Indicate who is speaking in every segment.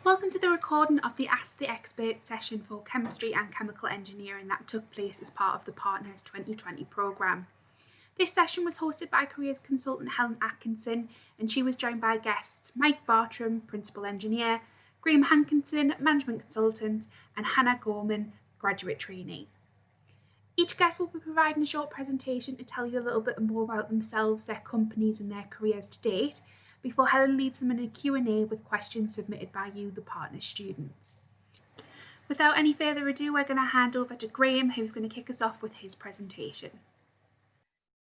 Speaker 1: Welcome to the recording of the Ask the Expert session for chemistry and chemical engineering that took place as part of the Partners 2020 programme. This session was hosted by careers consultant Helen Atkinson, and she was joined by guests Mike Battrum, principal engineer, Graham Hankinson, management consultant, and Hannah Gorman, graduate trainee. Each guest will be providing a short presentation to tell you a little bit more about themselves, their companies and their careers to date, before Helen leads them in a Q&A with questions submitted by you, the partner students. Without any further ado, we're going to hand over to Graham, who's going to kick us off with his presentation.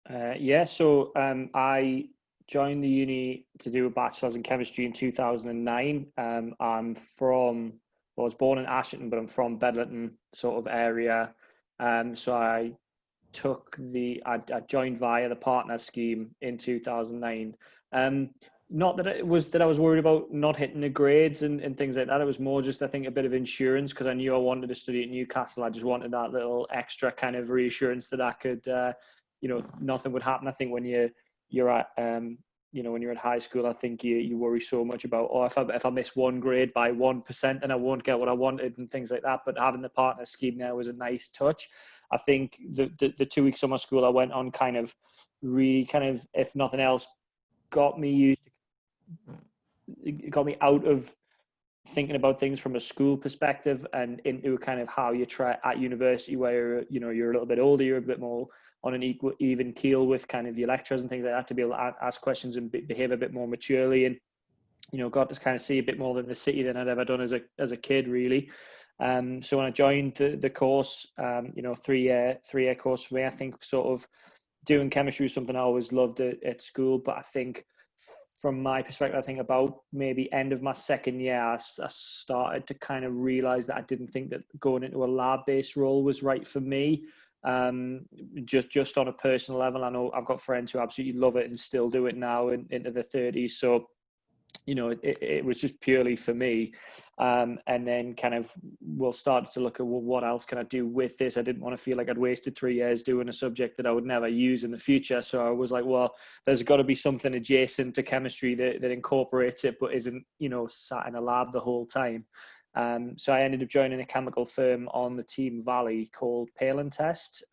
Speaker 2: I joined the uni to do a bachelor's in chemistry in 2009. I was born in Ashton, but I'm from Battrum sort of area. So I joined via the partner scheme in 2009. Not that it was that I was worried about not hitting the grades and things like that. It was more just, I think, a bit of insurance, because I knew I wanted to study at Newcastle. I just wanted that little extra kind of reassurance that I could, nothing would happen. I think when you're at when you're at high school, I think you worry so much about, if I miss one grade by 1%, then I won't get what I wanted and things like that. But having the partner scheme there was a nice touch. I think the 2 weeks summer school I went on if nothing else, got me out of thinking about things from a school perspective and into kind of how you try at university, where you're a little bit older, you're a bit more on an even keel with kind of your lecturers and things like that, to be able to ask questions and behave a bit more maturely, and got to kind of see a bit more than the city than I'd ever done as a kid, really. So when I joined the course, 3-year course for me, I think sort of doing chemistry was something I always loved at school. But I think from my perspective, I think about maybe end of my second year, I started to kind of realize that I didn't think that going into a lab-based role was right for me. Just on a personal level, I know I've got friends who absolutely love it and still do it now into their 30s. So, it was just purely for me. And then kind of we'll start to look at, well, what else can I do with this? I didn't want to feel like I'd wasted 3 years doing a subject that I would never use in the future. So I was like, well, there's got to be something adjacent to chemistry that incorporates it, but isn't, sat in a lab the whole time. So I ended up joining a chemical firm on the Team Valley called Pale & Test.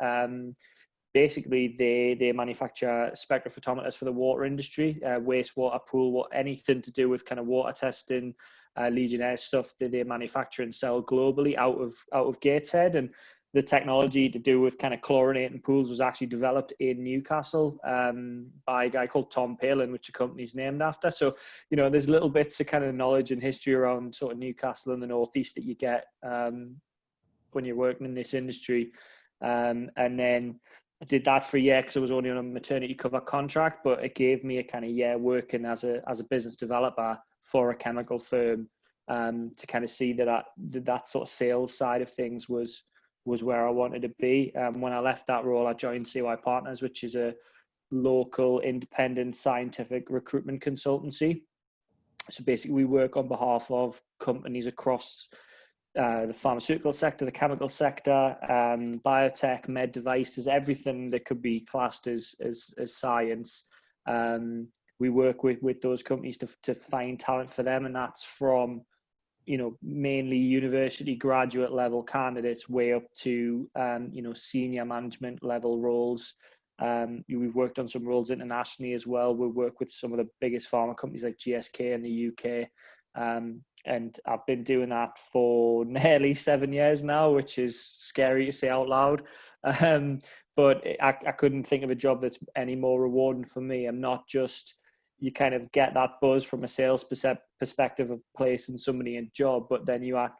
Speaker 2: Basically, they manufacture spectrophotometers for the water industry, wastewater, pool, anything to do with kind of water testing, Legionnaire stuff that they manufacture and sell globally out of Gateshead. And the technology to do with kind of chlorinating pools was actually developed in Newcastle by a guy called Tom Palin, which the company's named after. So, there's little bits of kind of knowledge and history around sort of Newcastle and the Northeast that you get when you're working in this industry. And then I did that for a year because I was only on a maternity cover contract, but it gave me a kind of year working as a business developer for a chemical firm to kind of see that sort of sales side of things was where I wanted to be. When I left that role, I joined CY Partners, which is a local independent scientific recruitment consultancy. So basically we work on behalf of companies across the pharmaceutical sector, the chemical sector, biotech, med devices, everything that could be classed as science. We work with those companies to find talent for them, and that's from mainly university graduate level candidates way up to senior management level roles. We've worked on some roles internationally as well. We work with some of the biggest pharma companies like GSK in the UK. And I've been doing that for nearly 7 years now, which is scary to say out loud. But I couldn't think of a job that's any more rewarding for me. I'm not just, you kind of get that buzz from a sales perspective of placing somebody in a job, but then you are,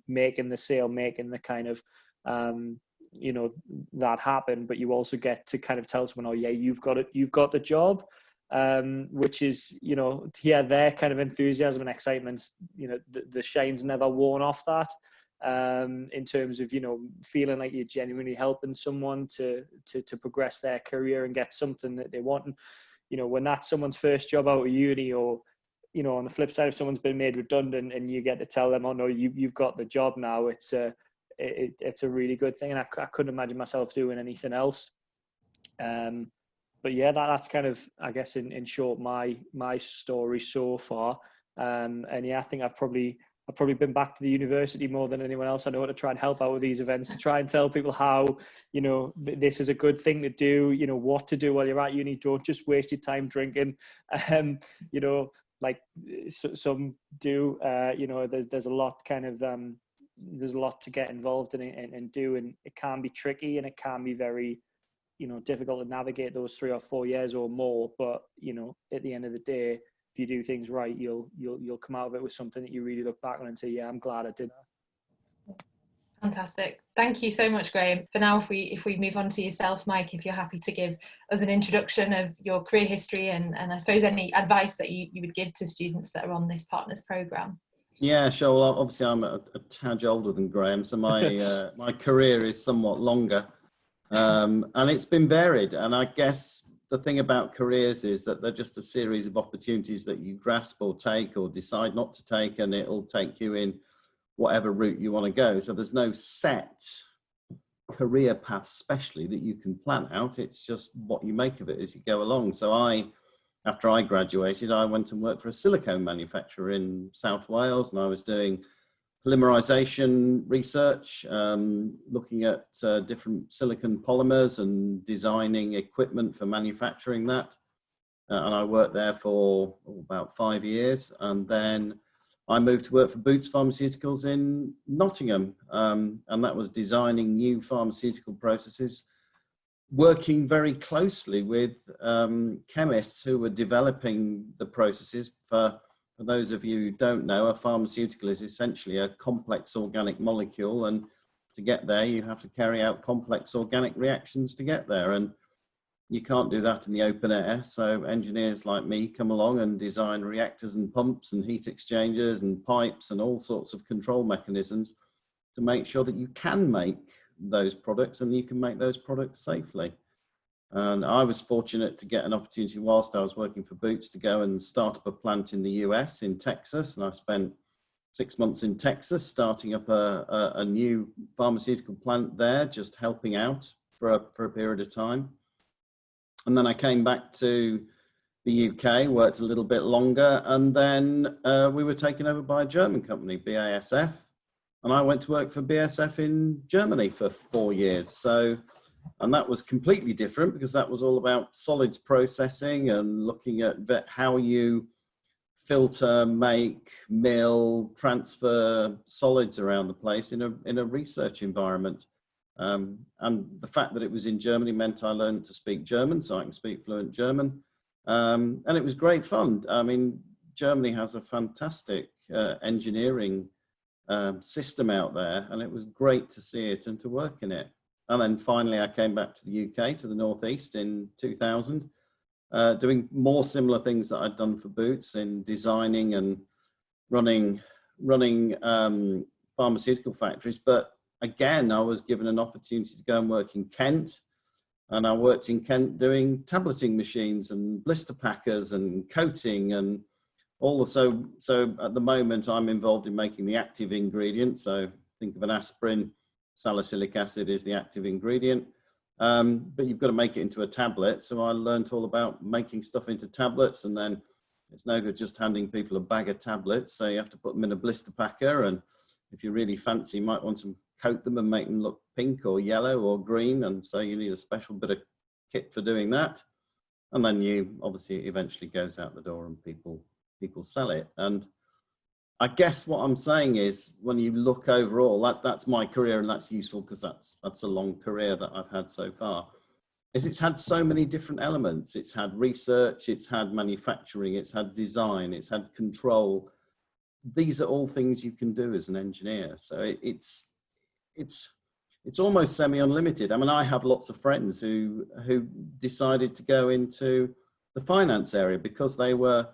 Speaker 2: making the sale, making the kind of, that happen. But you also get to kind of tell someone, oh yeah, you've got the job. Which is, their kind of enthusiasm and excitement, the shine's never worn off that, in terms of, feeling like you're genuinely helping someone to progress their career and get something that they want. And, when that's someone's first job out of uni, or, on the flip side, if someone's been made redundant and you get to tell them, oh no, you've got the job now, it's a really good thing. And I couldn't imagine myself doing anything else. But yeah, that's kind of, I guess, in short, my story so far. And yeah, I think I've I've probably been back to the university more than anyone else I know to try and help out with these events, to try and tell people how, you know, this is a good thing to do, you know, what to do while you're at uni. Don't just waste your time drinking. You know, like some do, you know, there's a lot kind of, there's a lot to get involved in and do, and it can be tricky and it can be very, you know, difficult to navigate those 3 or 4 years or more. But, you know, at the end of the day, if you do things right, you'll come out of it with something that you really look back on and say, yeah, I'm glad I did that.
Speaker 3: Fantastic. Thank you so much, Graham. For now, if we move on to yourself, Mike, if you're happy to give us an introduction of your career history and I suppose any advice that you would give to students that are on this Partners programme.
Speaker 4: Yeah, sure. Well, obviously I'm a tad older than Graham, so my my career is somewhat longer, and it's been varied. And I guess the thing about careers is that they're just a series of opportunities that you grasp or take or decide not to take, and it'll take you in whatever route you want to go. So there's no set career path specially that you can plan out. It's just what you make of it as you go along. So after I graduated, I went and worked for a silicone manufacturer in South Wales, and I was doing polymerization research, looking at different silicon polymers and designing equipment for manufacturing that. And I worked there for about 5 years. And then I moved to work for Boots Pharmaceuticals in Nottingham. And that was designing new pharmaceutical processes, working very closely with chemists who were developing the processes. For those of you who don't know, a pharmaceutical is essentially a complex organic molecule, and to get there you have to carry out complex organic reactions to get there, and you can't do that in the open air. So engineers like me come along and design reactors and pumps and heat exchangers and pipes and all sorts of control mechanisms to make sure that you can make those products and you can make those products safely. And I was fortunate to get an opportunity whilst I was working for Boots to go and start up a plant in the US, in Texas. And I spent 6 months in Texas starting up a new pharmaceutical plant there, just helping out for a period of time. And then I came back to the UK, worked a little bit longer, and then we were taken over by a German company, BASF. And I went to work for BASF in Germany for 4 years. And that was completely different because that was all about solids processing and looking at how you filter, make, mill, transfer solids around the place in a research environment. And the fact that it was in Germany meant I learned to speak German, so I can speak fluent German. And it was great fun. I mean, Germany has a fantastic engineering system out there, and it was great to see it and to work in it. And then finally I came back to the UK, to the Northeast in 2000, doing more similar things that I'd done for Boots in designing and running pharmaceutical factories. But again, I was given an opportunity to go and work in Kent, and I worked in Kent doing tableting machines and blister packers and coating and all. So at the moment I'm involved in making the active ingredient. So think of an aspirin, salicylic acid is the active ingredient, but you've got to make it into a tablet. So I learned all about making stuff into tablets, and then it's no good just handing people a bag of tablets. So you have to put them in a blister packer, and if you're really fancy, you might want to coat them and make them look pink or yellow or green, and so you need a special bit of kit for doing that. And then you obviously it eventually goes out the door and people sell it. And I guess what I'm saying is, when you look overall, that's my career, and that's useful because that's a long career that I've had so far, is it's had so many different elements. It's had research, it's had manufacturing, it's had design, it's had control. These are all things you can do as an engineer. So it's almost semi-unlimited. I mean, I have lots of friends who decided to go into the finance area because they were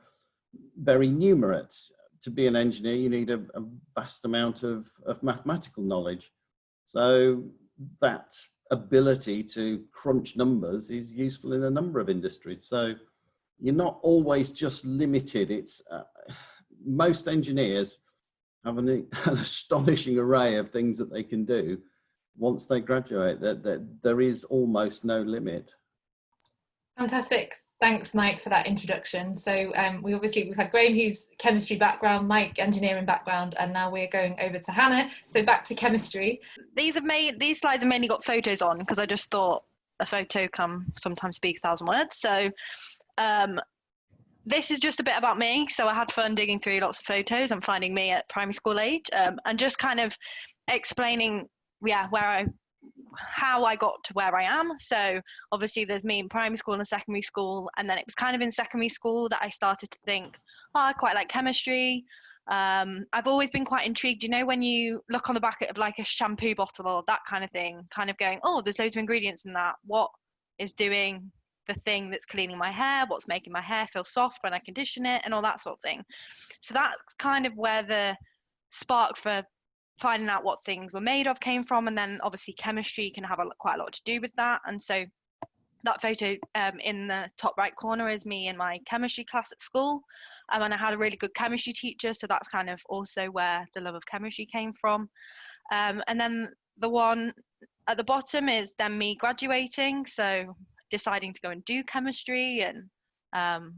Speaker 4: very numerate. To be an engineer, you need a vast amount of mathematical knowledge. So that ability to crunch numbers is useful in a number of industries. So you're not always just limited. It's most engineers have an astonishing array of things that they can do once they graduate. That there is almost no limit.
Speaker 3: Fantastic. Thanks, Mike, for that introduction. So we've had Graham, who's chemistry background, Mike, engineering background, and now we're going over to Hannah. So back to chemistry.
Speaker 5: These slides have mainly got photos on because I just thought a photo can sometimes speak 1,000 words. So this is just a bit about me. So I had fun digging through lots of photos and finding me at primary school age, and just kind of explaining, how I got to where I am. So obviously there's me in primary school and secondary school, and then it was kind of in secondary school that I started to think, I quite like chemistry. I've always been quite intrigued, when you look on the back of like a shampoo bottle or that kind of thing, kind of going, oh, there's loads of ingredients in that. What is doing the thing that's cleaning my hair? What's making my hair feel soft when I condition it, and all that sort of thing. So that's kind of where the spark for finding out what things were made of came from. And then obviously chemistry can have quite a lot to do with that. And so that photo in the top right corner is me in my chemistry class at school, and I had a really good chemistry teacher, so that's kind of also where the love of chemistry came from. And then the one at the bottom is then me graduating, so deciding to go and do chemistry and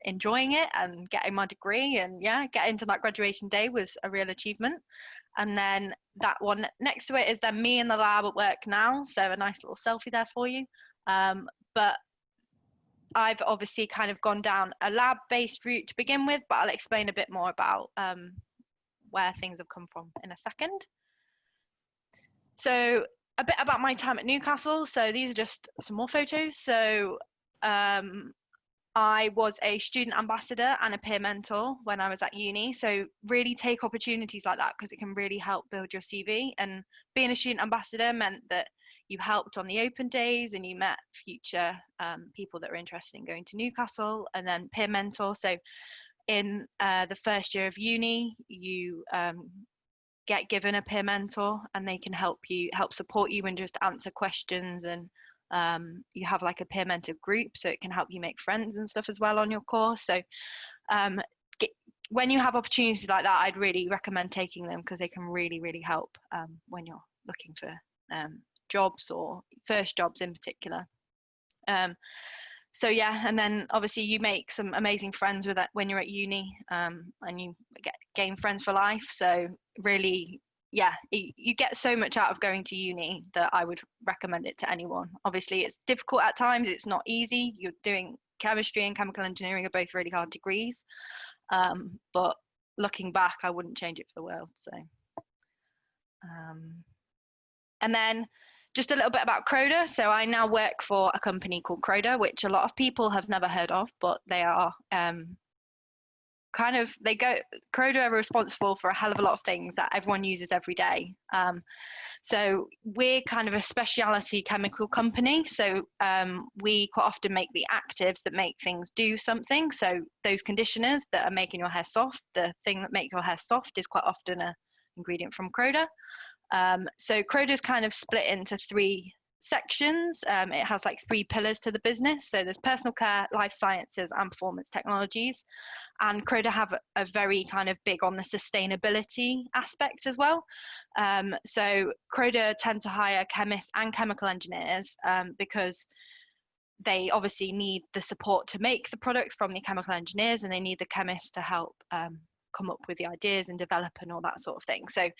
Speaker 5: enjoying it and getting my degree, and getting to that graduation day was a real achievement. And then that one next to it is then me in the lab at work now, so a nice little selfie there for you. But I've obviously kind of gone down a lab-based route to begin with, but I'll explain a bit more about where things have come from in a second. So a bit about my time at Newcastle. So these are just some more photos. So I was a student ambassador and a peer mentor when I was at uni. So really take opportunities like that because it can really help build your CV. And being a student ambassador meant that you helped on the open days and you met future people that are interested in going to Newcastle. And then peer mentor. So in the first year of uni, you get given a peer mentor and they can help support you and just answer questions, and you have like a peer mentor group, so it can help you make friends and stuff as well on your course. So when you have opportunities like that, I'd really recommend taking them because they can really, really help when you're looking for jobs or first jobs in particular. So and then obviously you make some amazing friends with that when you're at uni, and you gain friends for life. So really, you get so much out of going to uni that I would recommend it to anyone. Obviously it's difficult at times, it's not easy. You're doing chemistry and chemical engineering are both really hard degrees, but looking back, I wouldn't change it for the world. So and then just a little bit about Croda. So I now work for a company called Croda, which a lot of people have never heard of, but they are Croda are responsible for a hell of a lot of things that everyone uses every day. So we're kind of a specialty chemical company. So we quite often make the actives that make things do something. So those conditioners that are making your hair soft, the thing that make your hair soft is quite often an ingredient from Croda. So Croda is kind of split into three sections. It has like three pillars to the business. So there's personal care, life sciences, and performance technologies. And Croda have a very kind of big on the sustainability aspect as well. So Croda tend to hire chemists and chemical engineers because they obviously need the support to make the products from the chemical engineers, and they need the chemists to help come up with the ideas and develop and all that sort of thing. So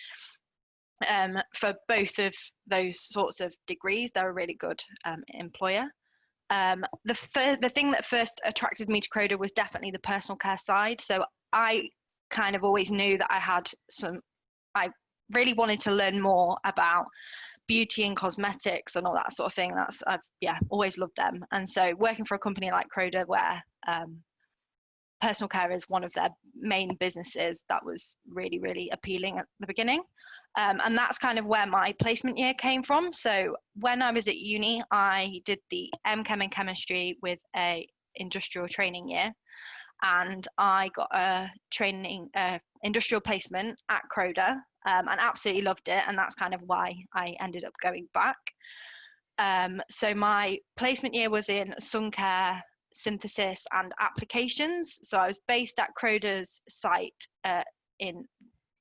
Speaker 5: for both of those sorts of degrees, they're a really good employer. The thing that first attracted me to Croda was definitely the personal care side. So I kind of always knew that I really wanted to learn more about beauty and cosmetics and all that sort of thing. I've always loved them. And so working for a company like Croda where personal care is one of their main businesses, that was really, really appealing at the beginning. And that's kind of where my placement year came from. So when I was at uni, I did the M-Chem in chemistry with a industrial training year, and I got a industrial placement at Croda, and absolutely loved it. And that's kind of why I ended up going back. So my placement year was in sun care, synthesis, and applications. So I was based at Croda's site in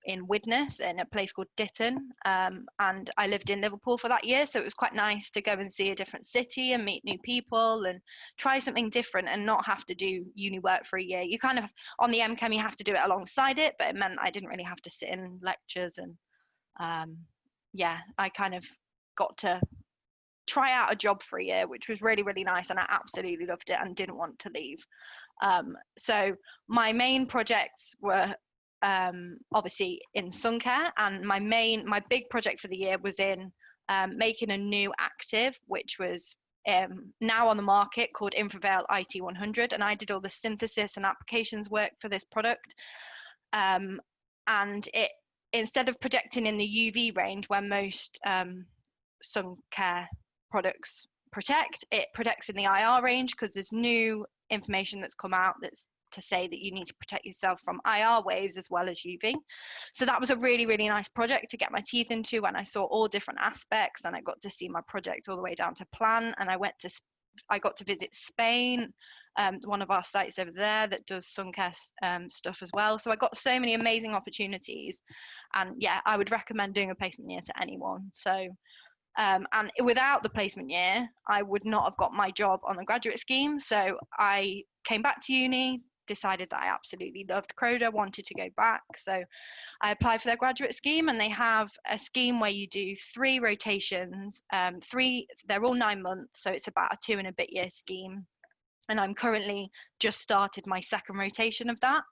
Speaker 5: in Widnes in a place called Ditton, and I lived in Liverpool for that year, so it was quite nice to go and see a different city and meet new people and try something different and not have to do uni work for a year. You kind of, on the MChem, you have to do it alongside it, but it meant I didn't really have to sit in lectures, and I kind of got to try out a job for a year, which was really, really nice, and I absolutely loved it and didn't want to leave. So my main projects were obviously in sun care, and my big project for the year was in making a new active, which was now on the market, called Infraveil IT100, and I did all the synthesis and applications work for this product. And it, instead of protecting in the UV range where most sun care products protect, it protects in the IR range, because there's new information that's come out that's to say that you need to protect yourself from IR waves as well as UV. So that was a really, really nice project to get my teeth into, and I saw all different aspects, and I got to see my project all the way down to plan, and I got to visit Spain, one of our sites over there that does sun care stuff as well. So I got so many amazing opportunities, and yeah, I would recommend doing a placement year to anyone. So and without the placement year, I would not have got my job on the graduate scheme. So I came back to uni, decided that I absolutely loved Croda, wanted to go back. So I applied for their graduate scheme, and they have a scheme where you do 3 rotations, they're all 9 months. So it's about a 2 and a bit year scheme. And I'm currently just started my second rotation of that.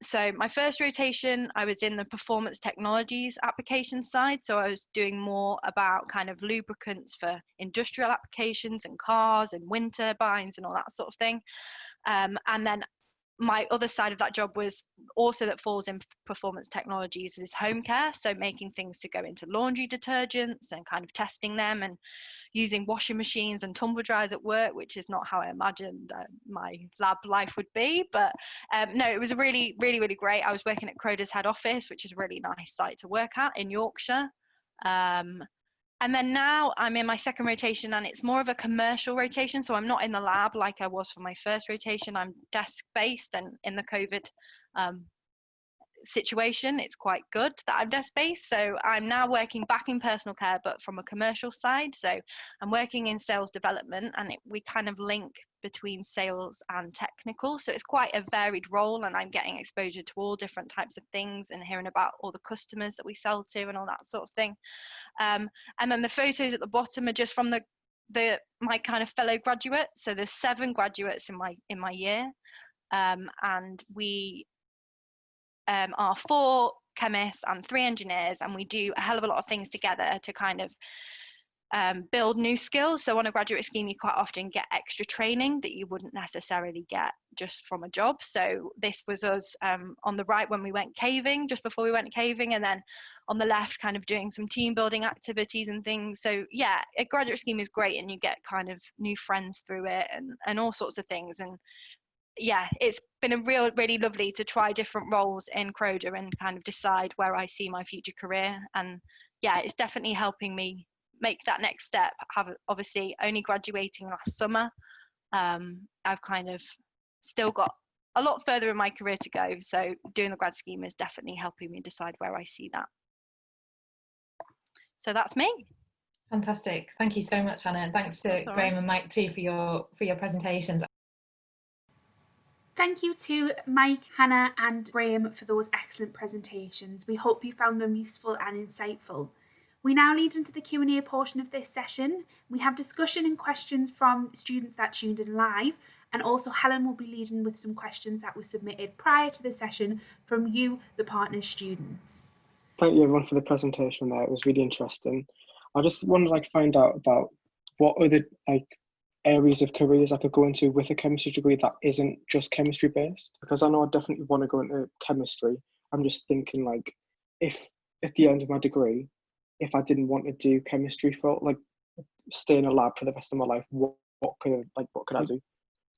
Speaker 5: So my first rotation, I was in the performance technologies application side. So I was doing more about kind of lubricants for industrial applications and cars and wind turbines and all that sort of thing. And then my other side of that job was also that falls in performance technologies is home care. So making things to go into laundry detergents and kind of testing them, and using washing machines and tumble dryers at work, which is not how I imagined my lab life would be. But no, it was really, really, really great. I was working at Croda's head office, which is a really nice site to work at in Yorkshire. And then now I'm in my second rotation, and it's more of a commercial rotation. So I'm not in the lab like I was for my first rotation. I'm desk-based, and in the COVID situation, it's quite good that I'm desk-based. So I'm now working back in personal care, but from a commercial side. So I'm working in sales development, and we kind of link between sales and technical. So it's quite a varied role, and I'm getting exposure to all different types of things and hearing about all the customers that we sell to and all that sort of thing. And then the photos at the bottom are just from my kind of fellow graduates. So there's 7 graduates in my year, and we are 4 chemists and 3 engineers, and we do a hell of a lot of things together to kind of build new skills. So on a graduate scheme, you quite often get extra training that you wouldn't necessarily get just from a job. So this was us on the right when we went caving, just before we went caving, and then on the left kind of doing some team building activities and things. So yeah, a graduate scheme is great, and you get kind of new friends through it, and all sorts of things. And yeah, it's been really lovely to try different roles in Croda and kind of decide where I see my future career. And yeah, it's definitely helping me make that next step. Have obviously only graduating last summer. I've kind of still got a lot further in my career to go. So doing the grad scheme is definitely helping me decide where I see that. So that's me.
Speaker 3: Fantastic. Thank you so much, Hannah. And thanks to Graham and Mike too for your presentations.
Speaker 1: Thank you to Mike, Hannah and Graham for those excellent presentations. We hope you found them useful and insightful. We now lead into the Q&A portion of this session. We have discussion and questions from students that tuned in live, and also Helen will be leading with some questions that were submitted prior to the session from you, the partner students.
Speaker 6: Thank you everyone for the presentation there. It was really interesting. I just wanted to find out about what other areas of careers I could go into with a chemistry degree that isn't just chemistry based, because I know I definitely want to go into chemistry. I'm just thinking if at the end of my degree, if I didn't want to do chemistry for stay in a lab for the rest of my life, what could I do?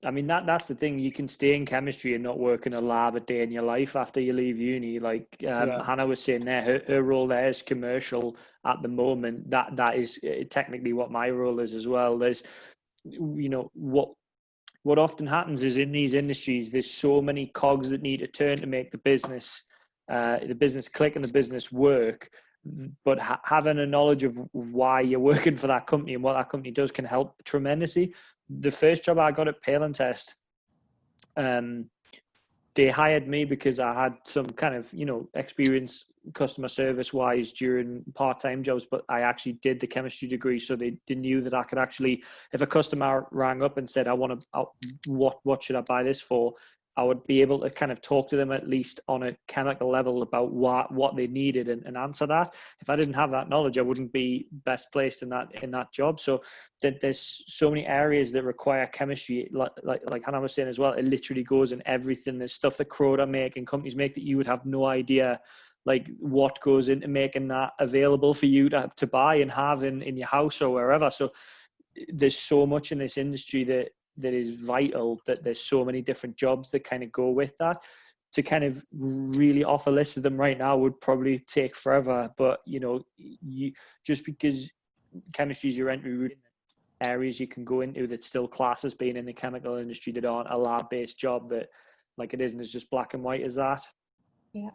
Speaker 2: I mean, that's the thing. You can stay in chemistry and not work in a lab a day in your life after you leave uni. Hannah was saying there, her role there is commercial at the moment. That is technically what my role is as well. There's, what often happens is in these industries, there's so many cogs that need to turn to make the business the business click and the business work, but having a knowledge of why you're working for that company and what that company does can help tremendously. The first job I got at Pale and Test, they hired me because I had some kind of, experience customer service wise during part-time jobs, but I actually did the chemistry degree. So they knew that I could actually, if a customer rang up and said, what should I buy this for? I would be able to kind of talk to them at least on a chemical level about what they needed and answer that. If I didn't have that knowledge, I wouldn't be best placed in that job. So there's so many areas that require chemistry, like Hannah was saying as well. It literally goes in everything. There's stuff that Croda make and companies make that you would have no idea, like what goes into making that available for you to buy and have in your house or wherever. So there's so much in this industry that is vital, that there's so many different jobs that kind of go with that. To kind of really off a list of them right now would probably take forever, but you just because chemistry is your entry route, areas you can go into that still class as being in the chemical industry that aren't a lab-based job, that like it isn't as just black and white as that.
Speaker 3: Yeah.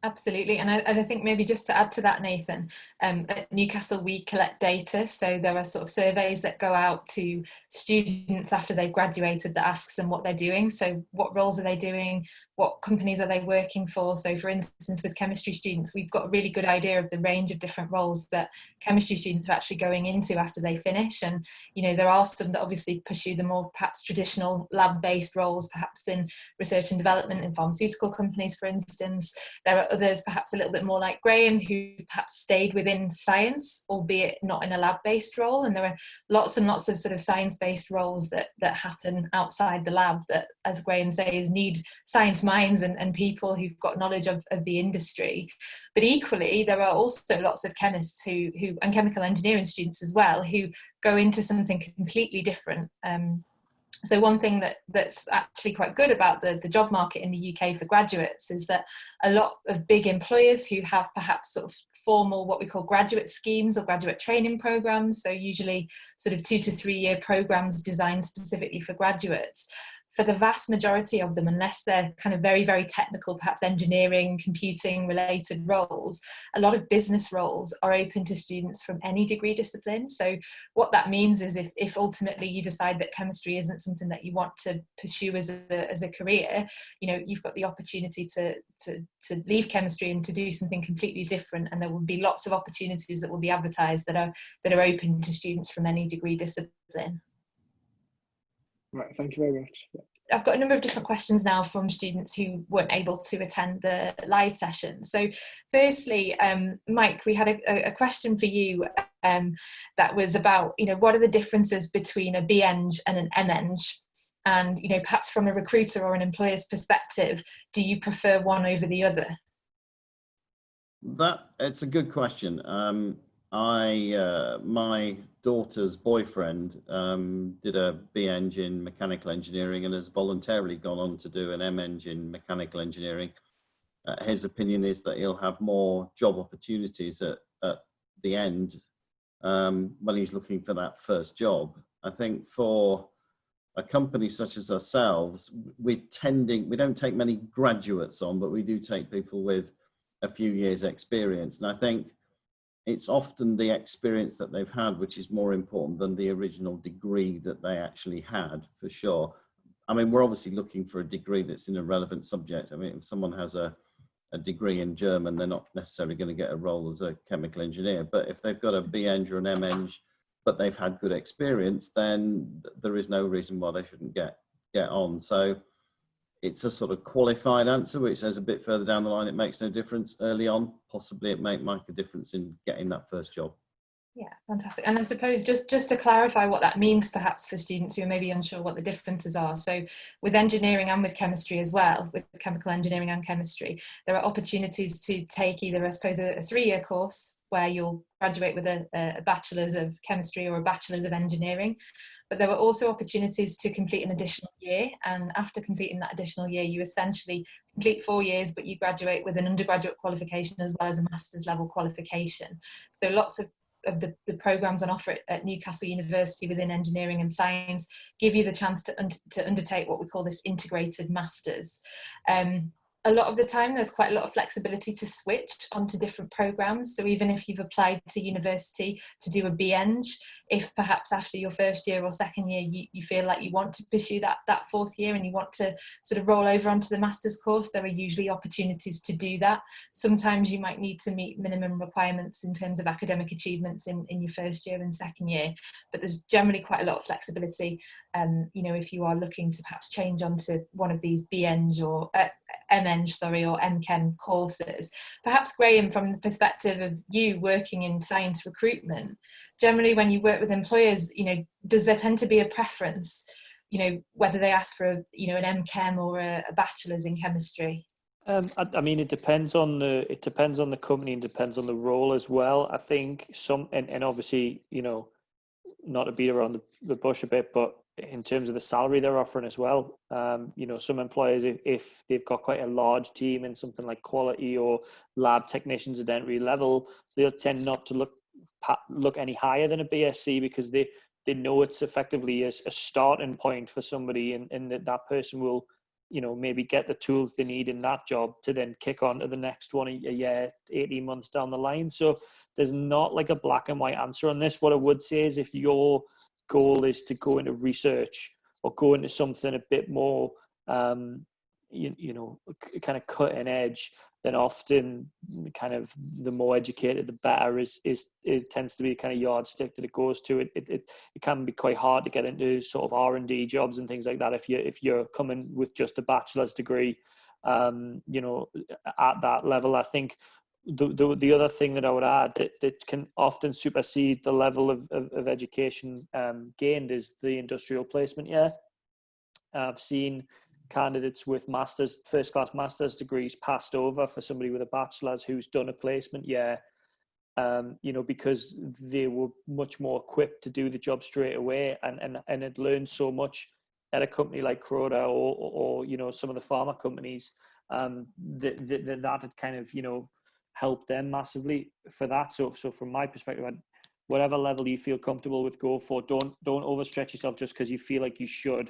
Speaker 3: Absolutely. And I think maybe just to add to that, Nathan, at Newcastle, we collect data. So there are sort of surveys that go out to students after they've graduated that asks them what they're doing. So what roles are they doing? What companies are they working for? So for instance, with chemistry students, we've got a really good idea of the range of different roles that chemistry students are actually going into after they finish. And, there are some that obviously pursue the more perhaps traditional lab-based roles, perhaps in research and development in pharmaceutical companies, for instance. There are others perhaps a little bit more like Graham, who perhaps stayed within science, albeit not in a lab-based role. And there are lots and lots of sort of science-based roles that happen outside the lab that, as Graham says, need science minds and people who've got knowledge of the industry. But equally, there are also lots of chemists who and chemical engineering students as well, who go into something completely different. So one thing that's actually quite good about the job market in the UK for graduates is that a lot of big employers who have perhaps sort of formal, what we call graduate schemes or graduate training programs, so usually sort of 2 to 3 year programs designed specifically for graduates, for the vast majority of them, unless they're kind of very, very technical, perhaps engineering, computing related roles, a lot of business roles are open to students from any degree discipline. So what that means is if ultimately you decide that chemistry isn't something that you want to pursue as a career, you've got the opportunity to leave chemistry and to do something completely different. And there will be lots of opportunities that will be advertised that are open to students from any degree discipline.
Speaker 6: Right, thank you very much.
Speaker 3: I've got a number of different questions now from students who weren't able to attend the live session. So firstly, Mike, we had a question for you that was about, what are the differences between a BEng and an MEng? And, perhaps from a recruiter or an employer's perspective, do you prefer one over the other?
Speaker 4: It's a good question. My daughter's boyfriend did a BEng in mechanical engineering and has voluntarily gone on to do an MEng in mechanical engineering. His opinion is that he'll have more job opportunities at the end when he's looking for that first job. I think for a company such as ourselves, we don't take many graduates on, but we do take people with a few years experience. And I think it's often the experience that they've had which is more important than the original degree that they actually had, for sure. I mean, we're obviously looking for a degree that's in a relevant subject. I mean, if someone has a degree in German, they're not necessarily going to get a role as a chemical engineer. But if they've got a BEng or an MEng, but they've had good experience, then there is no reason why they shouldn't get on. So it's a sort of qualified answer, which says a bit further down the line, it makes no difference. Early on, possibly it might make a difference in getting that first job.
Speaker 3: Yeah, fantastic. And I suppose just to clarify what that means perhaps for students who are maybe unsure what the differences are. So with engineering and with chemistry as well, with chemical engineering and chemistry, there are opportunities to take either, I suppose, a 3-year course where you'll graduate with a bachelor's of chemistry or a bachelor's of engineering. But there were also opportunities to complete an additional year. And after completing that additional year, you essentially complete 4 years, but you graduate with an undergraduate qualification as well as a master's level qualification. So lots of the programs on offer at Newcastle University within engineering and science give you the chance to undertake what we call this integrated masters. a lot of the time there's quite a lot of flexibility to switch onto different programs. So even if you've applied to university to do a BEng, if perhaps after your first year or second year you feel like you want to pursue that fourth year and you want to sort of roll over onto the master's course, there are usually opportunities to do that. Sometimes you might need to meet minimum requirements in terms of academic achievements in your first year and second year, but there's generally quite a lot of flexibility. If you are looking to perhaps change onto one of these BEng or or MChem courses. Perhaps, Graham, from the perspective of you working in science recruitment, generally when you work with employers, does there tend to be a preference, whether they ask for an MChem or a bachelor's in chemistry?
Speaker 2: I mean, it depends on the company and depends on the role as well. I think and obviously, not to beat around the bush a bit, but in terms of the salary they're offering as well, some employers, if they've got quite a large team and something like quality or lab technicians at entry level, they'll tend not to look any higher than a BSc because they know it's effectively a starting point for somebody, and that person will maybe get the tools they need in that job to then kick on to the next one a year, 18 months down the line. So there's not like a black and white answer on this. What I would say is if your goal is to go into research or go into something a bit more, kind of cutting edge, then often kind of the more educated, the better it tends to be kind of yardstick that it goes to. It can be quite hard to get into sort of R&D jobs and things like that if you're coming with just a bachelor's degree, at that level. I think the other thing that I would add that can often supersede the level of education gained is the industrial placement year. I've seen candidates with first-class master's degrees passed over for somebody with a bachelor's who's done a placement year, because they were much more equipped to do the job straight away and had learned so much at a company like Croda or some of the pharma companies, that had kind of, helped them massively for that. So from my perspective, whatever level you feel comfortable with, go for. Don't overstretch yourself just because you feel like you should.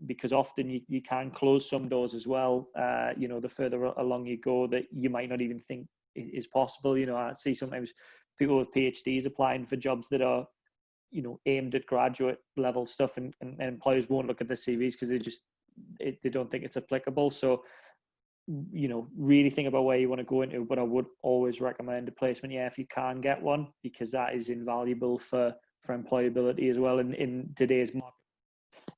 Speaker 2: Because often you can close some doors as well, the further along you go that you might not even think is possible. I see sometimes people with PhDs applying for jobs that are, aimed at graduate level stuff, and employers won't look at the CVs because they don't think it's applicable. So, really think about where you want to go into, but I would always recommend a placement year if you can get one, because that is invaluable for employability as well in today's market.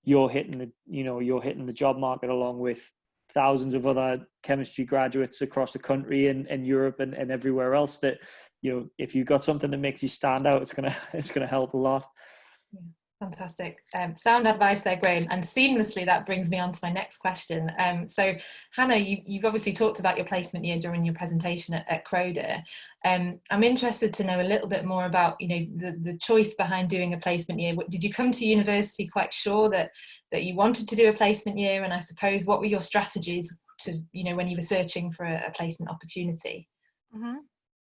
Speaker 2: You're hitting the job market along with thousands of other chemistry graduates across the country and Europe and everywhere else, that if you've got something that makes you stand out, it's gonna help a lot.
Speaker 3: Yeah, fantastic. Sound advice there, Graham, and seamlessly that brings me on to my next question. So Hannah, you've obviously talked about your placement year during your presentation at Croda. I'm interested to know a little bit more about the choice behind doing a placement year. Did you come to university quite sure that you wanted to do a placement year, and I suppose what were your strategies to when you were searching for a placement opportunity?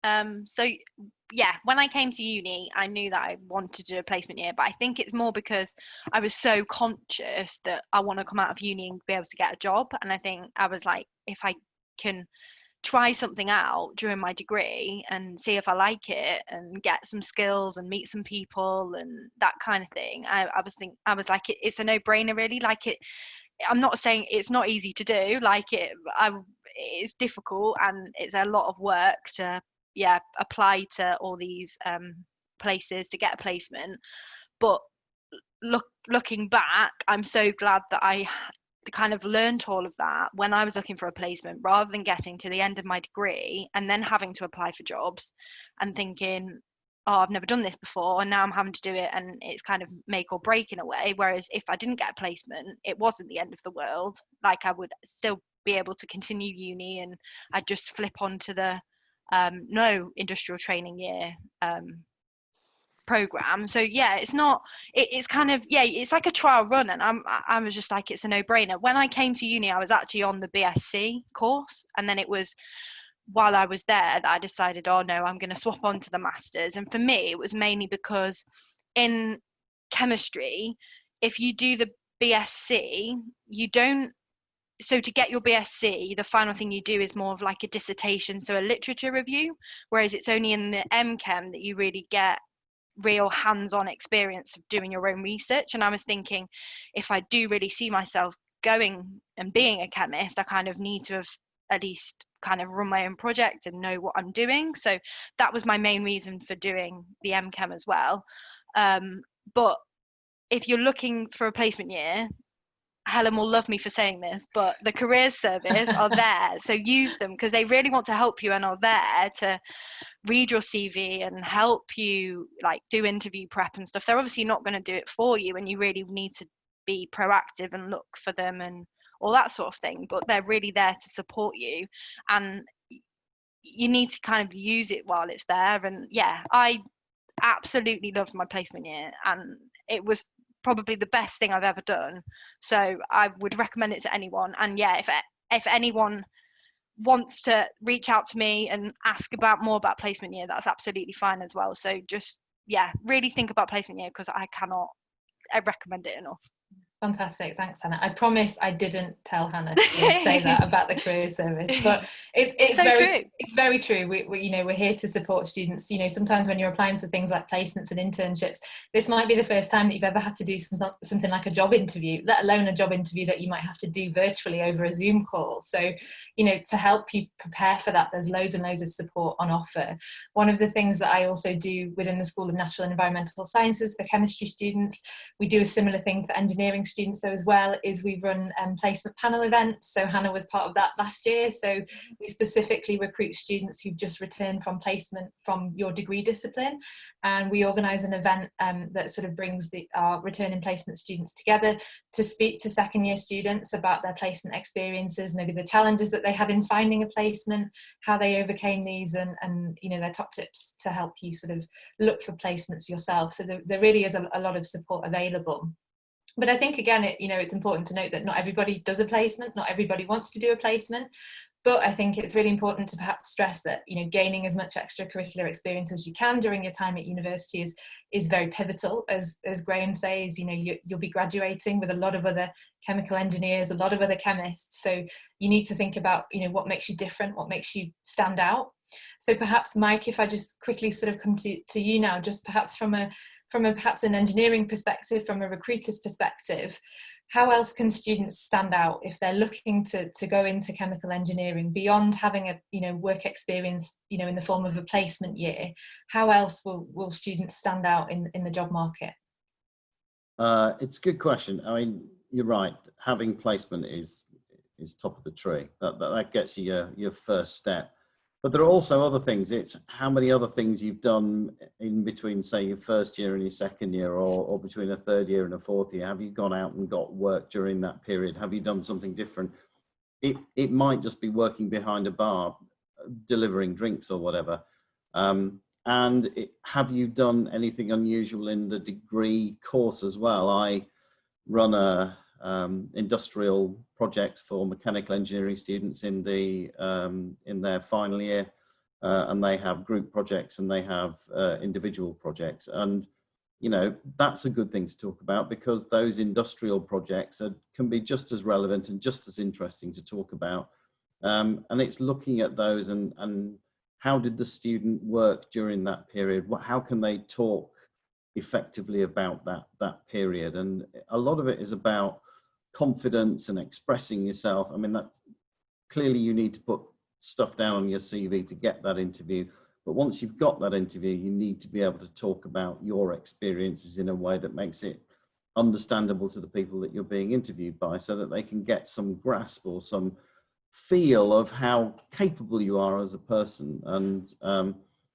Speaker 5: So yeah, when I came to uni, I knew that I wanted to do a placement year, but I think it's more because I was so conscious that I want to come out of uni and be able to get a job. And I think I was like, if I can try something out during my degree and see if I like it and get some skills and meet some people and that kind of thing, I was like, it's a no-brainer really. I'm not saying it's not easy to do, it's difficult and it's a lot of work to apply to all these places to get a placement, but looking back, I'm so glad that I kind of learned all of that when I was looking for a placement, rather than getting to the end of my degree and then having to apply for jobs and thinking, oh, I've never done this before and now I'm having to do it, and it's kind of make or break in a way. Whereas if I didn't get a placement, it wasn't the end of the world. Like, I would still be able to continue uni and I'd just flip onto the no industrial training year program. So yeah, it's kind of, it's like a trial run, and I was just like, it's a no-brainer. When I came to uni, I was actually on the BSc course, and then it was while I was there that I decided, oh no, I'm going to swap on to the masters. And for me, it was mainly because in chemistry, if you do the BSc, you don't so to get your BSc, the final thing you do is more of like a dissertation, so a literature review, whereas it's only in the MChem that you really get real hands-on experience of doing your own research. And I was thinking, if I do really see myself going and being a chemist, I kind of need to have at least kind of run my own project and know what I'm doing. So that was my main reason for doing the MChem as well. But if you're looking for a placement year, Helen will love me for saying this, but the careers service are there, so use them, because they really want to help you and are there to read your CV and help you like do interview prep and stuff. They're obviously not going to do it for you, and you really need to be proactive and look for them and all that sort of thing, but they're really there to support you, and you need to kind of use it while it's there. And yeah, I absolutely loved my placement year, and it was probably the best thing I've ever done, so I would recommend it to anyone. And yeah, if anyone wants to reach out to me and ask about more about placement year, that's absolutely fine as well. So just really think about placement year, because I recommend it enough.
Speaker 3: Fantastic, thanks Hannah. I promise I didn't tell Hannah to say that about the career service, but it's
Speaker 5: so
Speaker 3: very true. We're here to support students. Sometimes when you're applying for things like placements and internships, this might be the first time that you've ever had to do something like a job interview, let alone a job interview that you might have to do virtually over a Zoom call. So to help you prepare for that, there's loads and loads of support on offer. One of the things that I also do within the School of Natural and Environmental Sciences for chemistry students, we do a similar thing for engineering students though as well, is we run placement panel events. So Hannah was part of that last year. So we specifically recruit students who've just returned from placement from your degree discipline, and we organise an event that sort of brings our returning placement students together to speak to second year students about their placement experiences, maybe the challenges that they had in finding a placement, how they overcame these, and their top tips to help you sort of look for placements yourself. So there really is a lot of support available. But I think again, it's important to note that not everybody does a placement, not everybody wants to do a placement. But I think it's really important to perhaps stress that gaining as much extracurricular experience as you can during your time at university is very pivotal. As Graham says, you'll be graduating with a lot of other chemical engineers, a lot of other chemists. So you need to think about what makes you different, what makes you stand out. So perhaps Mike, if I just quickly sort of come to you now, just perhaps from perhaps an engineering perspective, from a recruiter's perspective, how else can students stand out if they're looking to go into chemical engineering beyond having a work experience in the form of a placement year? How else will students stand out in the job market?
Speaker 4: It's a good question. I mean, you're right. Having placement is top of the tree. That gets you your first step. But there are also other things. It's how many other things you've done in between, say, your first year and your second year, or between a third year and a fourth year. Have you gone out and got work during that period? Have you done something different? It might just be working behind a bar, delivering drinks or whatever. Have you done anything unusual in the degree course as well? I run industrial projects for mechanical engineering students in their final year, and they have group projects and they have individual projects, and that's a good thing to talk about, because those industrial projects can be just as relevant and just as interesting to talk about, and it's looking at those and how did the student work during that period, how can they talk effectively about that period. And a lot of it is about confidence and expressing yourself. I mean, that's clearly you need to put stuff down on your CV to get that interview, but once you've got that interview, you need to be able to talk about your experiences in a way that makes it understandable to the people that you're being interviewed by, so that they can get some grasp or some feel of how capable you are as a person. And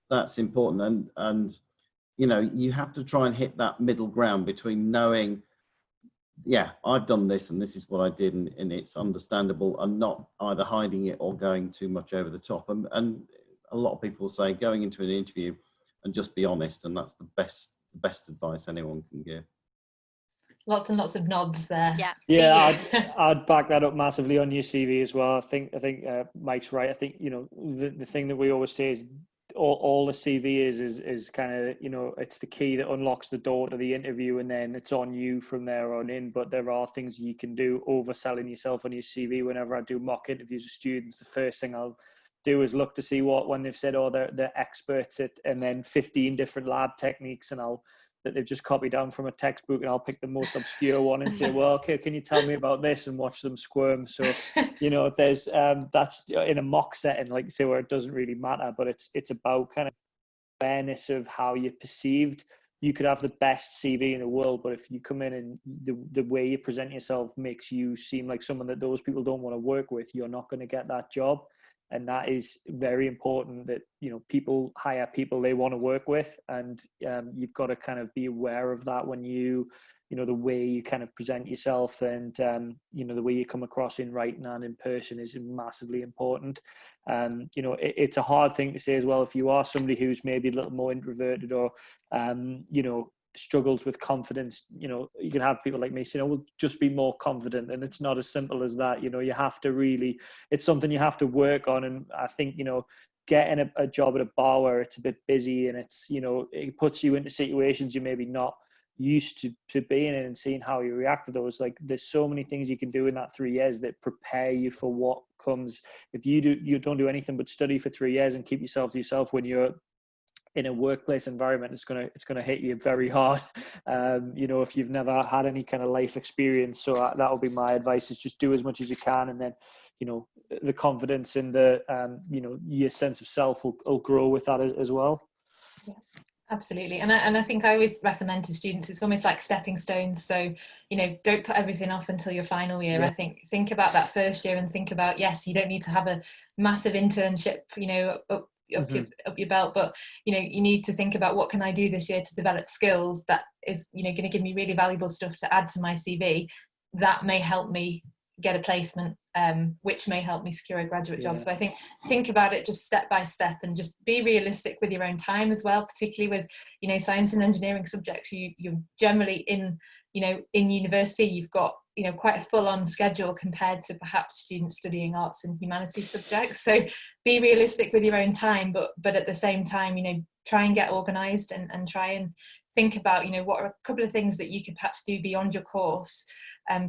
Speaker 4: that's important. And you have to try and hit that middle ground between knowing, yeah, I've done this and this is what I did, and it's understandable, and not either hiding it or going too much over the top. And a lot of people say going into an interview and just be honest, and that's the best advice anyone can give.
Speaker 3: Lots and lots of nods there.
Speaker 2: Yeah, I'd back that up massively on your CV as well. I think Mike's right. I think the thing that we always say is all the CV is kind of, you know, it's the key that unlocks the door to the interview, and then it's on you from there on in. But there are things you can do. Overselling yourself on your CV. Whenever I do mock interviews with students, the first thing I'll do is look to see when they've said, oh, they're experts at, and then 15 different lab techniques, and that they've just copied down from a textbook, and I'll pick the most obscure one and say, well, okay, can you tell me about this, and watch them squirm. So, you know, there's that's in a mock setting, like you say, where it doesn't really matter, but it's about kind of awareness of how you're perceived. You could have the best CV in the world, but if you come in and the way you present yourself makes you seem like someone that those people don't want to work with, you're not going to get that job. And that is very important, that, you know, people hire people they want to work with. And you've got to kind of be aware of that when you know, the way you kind of present yourself, and, you know, the way you come across in writing and in person is massively important. You know, it's a hard thing to say as well. If you are somebody who's maybe a little more introverted, or, you know, struggles with confidence, you know, you can have people like me saying, oh, we'll just be more confident, and it's not as simple as that. You know, you have to really, it's something you have to work on. And I think, you know, getting a job at a bar where it's a bit busy, and it's, you know, it puts you into situations you maybe not used to being in, and seeing how you react to those. Like, there's so many things you can do in that 3 years that prepare you for what comes. If you don't do anything but study for 3 years and keep yourself to yourself, when you're in a workplace environment, it's gonna hit you very hard. You know, if you've never had any kind of life experience. So that will be my advice: is just do as much as you can, and then, you know, the confidence and the you know, your sense of self will grow with that as well.
Speaker 3: Yeah, absolutely. And I think I always recommend to students, it's almost like stepping stones. So, you know, don't put everything off until your final year.
Speaker 2: Yeah.
Speaker 3: I think about that first year, and think about, yes, you don't need to have a massive internship, you know, up your belt, but, you know, you need to think about, what can I do this year to develop skills that is, you know, going to give me really valuable stuff to add to my CV that may help me get a placement, which may help me secure a graduate job. So I think about it just step by step, and just be realistic with your own time as well, particularly with, you know, science and engineering subjects. You're generally in university, you've got, you know, quite a full-on schedule compared to perhaps students studying arts and humanities subjects. So be realistic with your own time, but at the same time, you know, try and get organized, and try and think about, you know, what are a couple of things that you could perhaps do beyond your course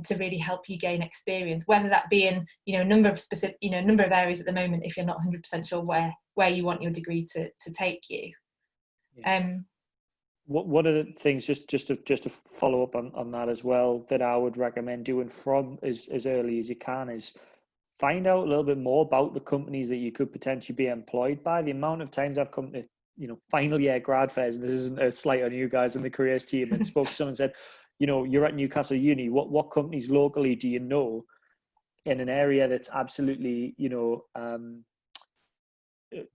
Speaker 3: to really help you gain experience, whether that be in, you know, a number of areas at the moment, if you're not 100% sure where you want your degree to take you.
Speaker 2: What are the things, just to follow up on that as well, that I would recommend doing from as early as you can, is find out a little bit more about the companies that you could potentially be employed by. The amount of times I've come to, you know, final year grad fairs, and this isn't a slight on you guys in the careers team, and spoke to someone and said, you know, you're at Newcastle Uni, what companies locally do you know in an area that's absolutely, you know,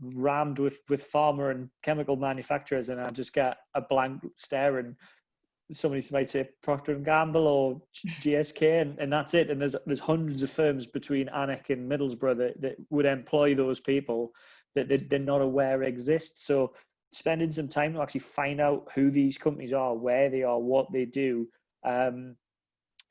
Speaker 2: rammed with pharma and chemical manufacturers? And I just get a blank stare, and somebody might say Procter & Gamble or GSK, and that's it. And there's hundreds of firms between Alnwick and Middlesbrough that would employ those people that they're not aware exist. So spending some time to actually find out who these companies are, where they are, what they do.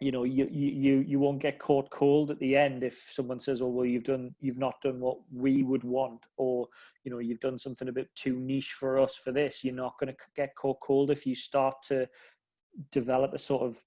Speaker 2: You know, you won't get caught cold at the end if someone says, oh, well, you've not done what we would want, or, you know, you've done something a bit too niche for us for this. You're not going to get caught cold if you start to develop a sort of,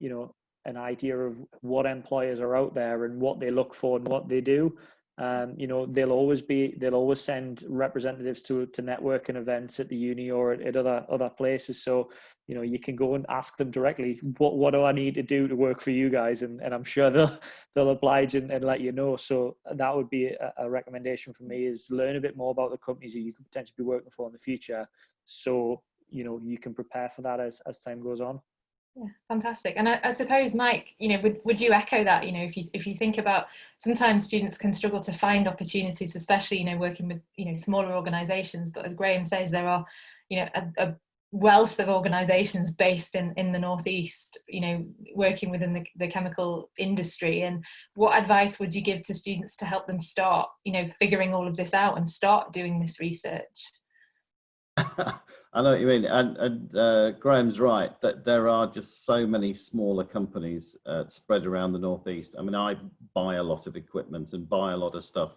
Speaker 2: you know, an idea of what employers are out there and what they look for and what they do. You know, they'll always send representatives to networking events at the uni or at other places. So, you know, you can go and ask them directly, what do I need to do to work for you guys? And I'm sure they'll oblige and let you know. So that would be a recommendation for me, is learn a bit more about the companies that you could potentially be working for in the future, so, you know, you can prepare for that as time goes on.
Speaker 3: Yeah, fantastic. And I suppose, Mike, you know, would you echo that? You know, if you think about, sometimes students can struggle to find opportunities, especially, you know, working with, you know, smaller organisations. But as Graham says, there are, you know, a wealth of organisations based in the Northeast, you know, working within the chemical industry. And what advice would you give to students to help them start, you know, figuring all of this out and start doing this research?
Speaker 4: I know what you mean, and Graham's right that there are just so many smaller companies spread around the Northeast. I mean, I buy a lot of equipment and buy a lot of stuff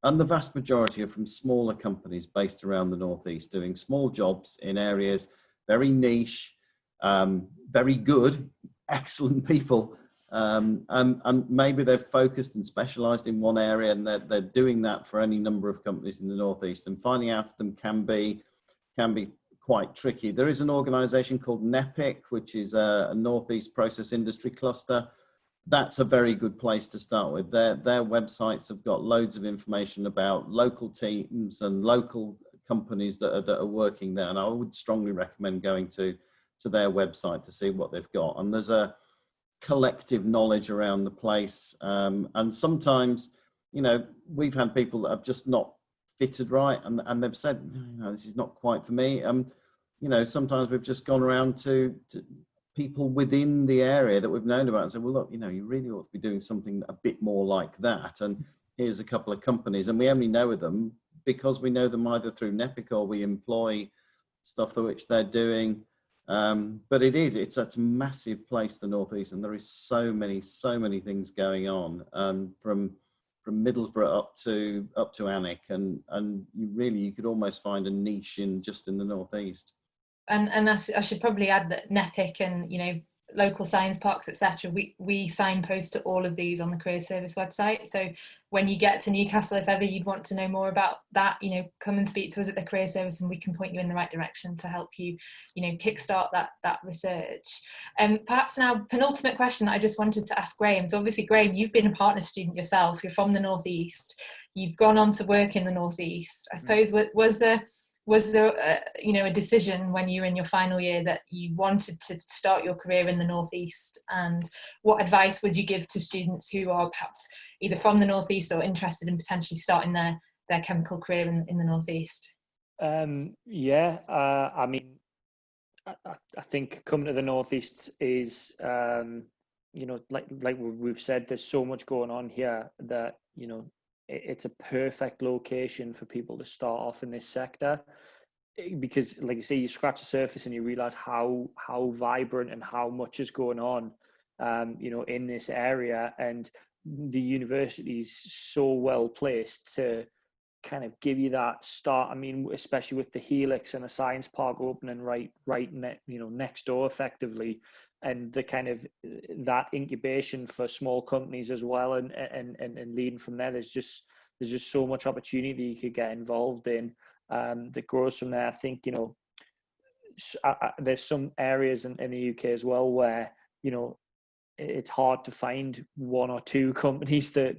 Speaker 4: And the vast majority are from smaller companies based around the Northeast, doing small jobs in areas very niche, very good, excellent people. And maybe they've focused and specialized in one area, and they're doing that for any number of companies in the Northeast, and finding out of them can be quite tricky. There is an organization called NEPIC, which is a Northeast Process Industry Cluster. That's a very good place to start with. Their websites have got loads of information about local teams and local companies that are working there. And I would strongly recommend going to their website to see what they've got. And there's a collective knowledge around the place. And sometimes, you know, we've had people that have just not fitted right, and they've said, no, this is not quite for me. You know, sometimes we've just gone around to people within the area that we've known about and said, well, look, you know, you really ought to be doing something a bit more like that. And here's a couple of companies, and we only know them because we know them either through NEPIC or we employ stuff that which they're doing. But it's a massive place, the Northeast, and there is so many things going on, from Middlesbrough up to Alnwick, and you could almost find a niche in the Northeast.
Speaker 3: And I should probably add that NEPIC and, you know, local science parks, etc., we signpost to all of these on the Career Service website. So when you get to Newcastle, if ever you'd want to know more about that, you know, come and speak to us at the Career Service, and we can point you in the right direction to help you, you know, kickstart that research. Perhaps now, penultimate question that I just wanted to ask Graham. So obviously, Graham, you've been a partner student yourself. You're from the Northeast. You've gone on to work in the Northeast. I suppose was there you know, a decision when you were in your final year that you wanted to start your career in the Northeast? And what advice would you give to students who are perhaps either from the Northeast or interested in potentially starting their chemical career in the Northeast?
Speaker 2: I mean, I think coming to the Northeast is, you know, like we've said, there's so much going on here that, you know, it's a perfect location for people to start off in this sector, because, like you say, you scratch the surface and you realize how vibrant and how much is going on, you know, in this area. And the university is so well placed to kind of give you that start. I mean, especially with the Helix and a science park opening right next door effectively, and the kind of that incubation for small companies as well, and leading from there. There's just so much opportunity you could get involved in, that grows from there. I think, you know, there's some areas in the UK as well where, you know, it's hard to find one or two companies that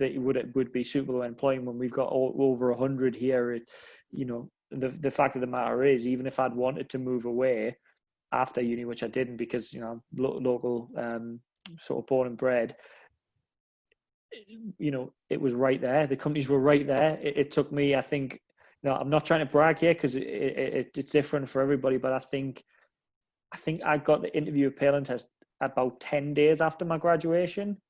Speaker 2: would be suitable to employing when we've got over 100 here. You know, the fact of the matter is, even if I'd wanted to move away after uni, which I didn't, because, you know, I'm local, sort of born and bred, you know, it was right there. The companies were right there. It took me, I think, you know, I'm not trying to brag here because it's different for everybody, but I think I got the interview appealing test about 10 days after my graduation,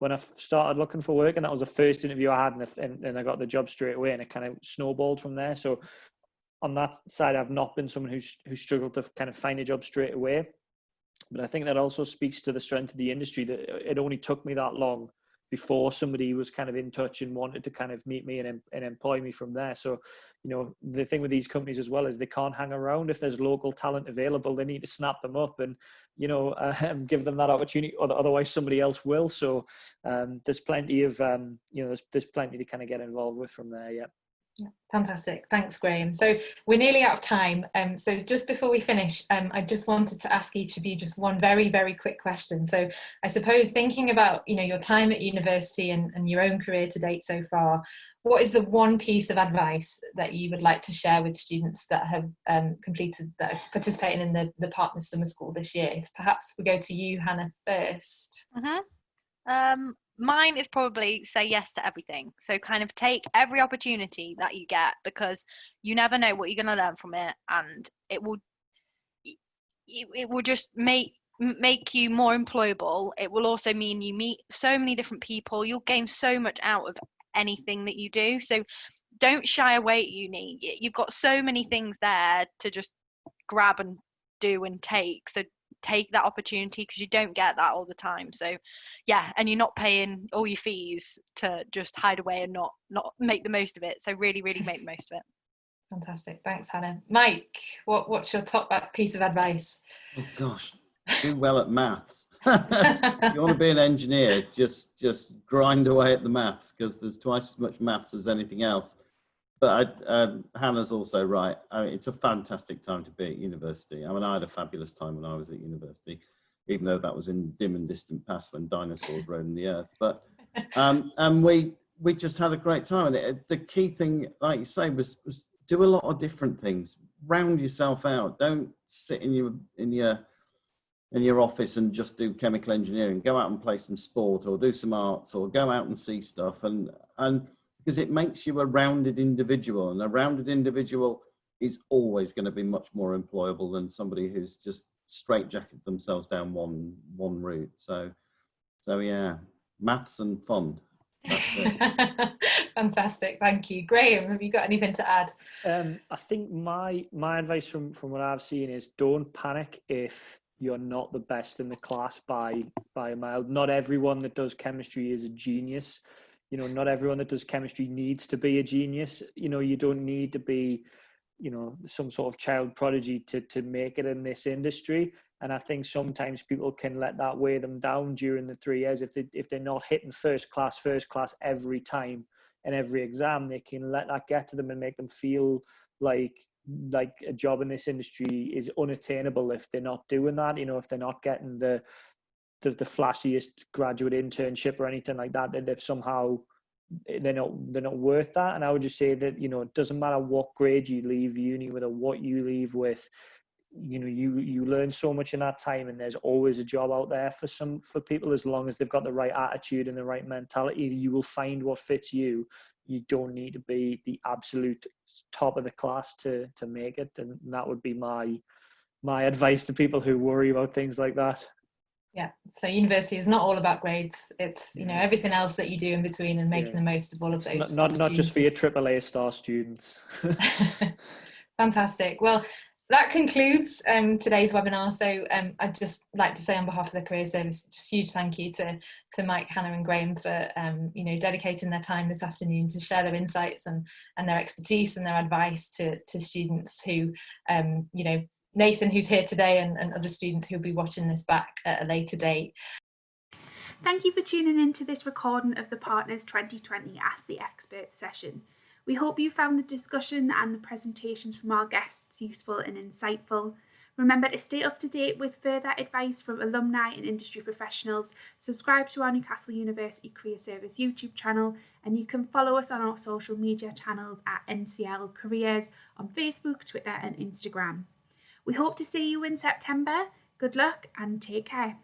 Speaker 2: when I started looking for work, and that was the first interview I had, and I got the job straight away, and it kind of snowballed from there. So on that side, I've not been someone who struggled to kind of find a job straight away. But I think that also speaks to the strength of the industry, that it only took me that long before somebody was kind of in touch and wanted to kind of meet me and employ me from there. So, you know, the thing with these companies as well is they can't hang around. If there's local talent available, they need to snap them up and, you know, give them that opportunity, or otherwise somebody else will. So there's plenty of, you know, there's plenty to kind of get involved with from there. Yeah.
Speaker 3: Yeah, fantastic. Thanks, Graham. So we're nearly out of time. So just before we finish, I just wanted to ask each of you just one very, very quick question. So I suppose, thinking about, you know, your time at university and your own career to date so far, what is the one piece of advice that you would like to share with students that have that are participating in the Partners Summer School this year? If perhaps we go to you, Hannah, first.
Speaker 5: Mine is probably say yes to everything. So kind of take every opportunity that you get, because you never know what you're going to learn from it, and it will just make you more employable. It will also mean you meet so many different people. You'll gain so much out of anything that you do. So don't shy away at uni. You've got so many things there to just grab and do and take. So take that opportunity, because you don't get that all the time. So yeah, and you're not paying all your fees to just hide away and not make the most of it. So really make the most of it.
Speaker 3: Fantastic, thanks Hannah. Mike, what's your top piece of advice?
Speaker 4: Oh gosh, do well at maths. If you want to be an engineer, just grind away at the maths, because there's twice as much maths as anything else. But Hannah's also right. I mean, it's a fantastic time to be at university. I mean, I had a fabulous time when I was at university, even though that was in dim and distant past when dinosaurs roamed the earth. But and we just had a great time. And the key thing, like you say, was do a lot of different things. Round yourself out. Don't sit in your office and just do chemical engineering. Go out and play some sport, or do some arts, or go out and see stuff, and because it makes you a rounded individual, and a rounded individual is always going to be much more employable than somebody who's just straitjacketed themselves down one route. So yeah, maths and fun. That's it.
Speaker 3: Fantastic, thank you. Graham, have you got anything to add?
Speaker 2: I think my advice from what I've seen is, don't panic if you're not the best in the class by a mile. Not everyone that does chemistry is a genius. Not everyone that does chemistry needs to be a genius. You don't need to be, some sort of child prodigy to make it in this industry. And I think sometimes people can let that weigh them down during the 3 years. If they're not hitting first class every time and every exam, they can let that get to them and make them feel like a job in this industry is unattainable if they're not doing that. If they're not getting the flashiest graduate internship or anything like that, then they're not worth that. And I would just say that, it doesn't matter what grade you leave uni with or what you leave with, you learn so much in that time, and there's always a job out there for people, as long as they've got the right attitude and the right mentality. You will find what fits you. You don't need to be the absolute top of the class to make it. And that would be my advice to people who worry about things like that.
Speaker 3: Yeah, so university is not all about grades. It's everything else that you do in between, and making the most of all of those.
Speaker 2: Not just for your AAA star students.
Speaker 3: Fantastic. Well, that concludes today's webinar. So I'd just like to say, on behalf of the Career Service, just huge thank you to Mike, Hannah and Graham for dedicating their time this afternoon to share their insights and their expertise and their advice to students who Nathan, who's here today, and other students who'll be watching this back at a later date.
Speaker 1: Thank you for tuning in to this recording of the Partners 2020 Ask the Expert session. We hope you found the discussion and the presentations from our guests useful and insightful. Remember to stay up to date with further advice from alumni and industry professionals. Subscribe to our Newcastle University Career Service YouTube channel, and you can follow us on our social media channels at NCL Careers on Facebook, Twitter and Instagram. We hope to see you in September. Good luck and take care.